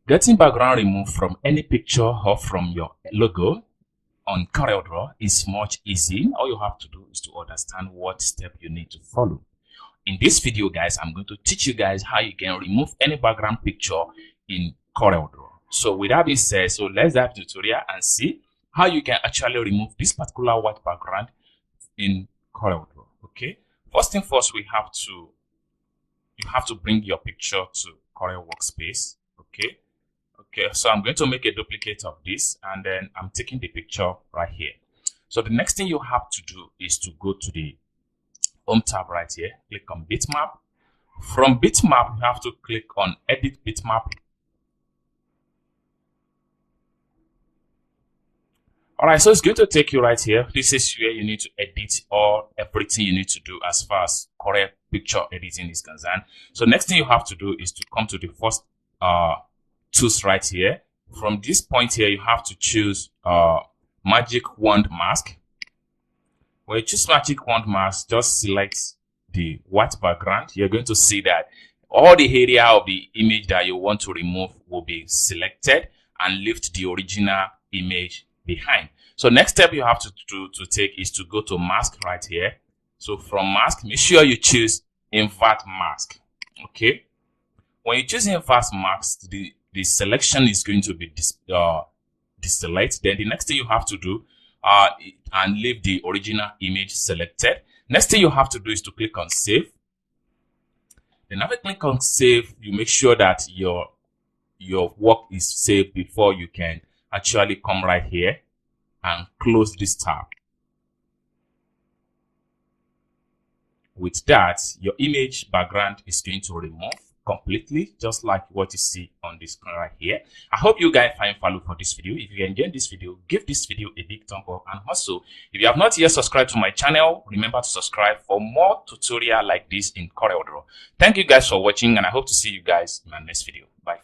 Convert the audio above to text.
Getting background removed from any picture or from your logo on corelDRAW is much easy. All you have to do is to understand what step you need to follow. In this video, guys, I'm going to teach you guys how you can remove any background picture in corelDRAW. So with that being said, so let's dive into the tutorial and see how you can actually remove this particular white background in corelDRAW. Okay, first thing first, you have to bring your picture to Corel Workspace. Okay, so I'm going to make a duplicate of this, and then I'm taking the picture right here. So the next thing you have to do is to go to the Home tab right here, click on Bitmap. From Bitmap, you have to click on Edit Bitmap. Alright, so it's going to take you right here. This is where you need to edit everything you need to do as far as Corel picture editing is concerned. So next thing you have to do is to come to the first tools right here. From this point here, you have to choose Magic Wand Mask. When you choose Magic Wand Mask, just select the white background. You're going to see that all the area of the image that you want to remove will be selected and leave the original image behind. So next step you have to take is to go to Mask right here. So from Mask, make sure you choose Invert Mask. Okay. When you choose Invert Mask, the selection is going to be deselect. Then the next thing you have to do and leave the original image selected. Next thing you have to do is to click on Save. Then after click on Save, you make sure that your work is saved before you can actually come right here and close this tab. With that, your image background is going to remove completely, just like what you see on this screen right here. I hope you guys find value for this video. If you enjoyed this video, give this video a big thumb up, and also if you have not yet subscribed to my channel, remember to subscribe for more tutorial like this in corelDRAW. Thank you guys for watching, and I hope to see you guys in my next video. Bye.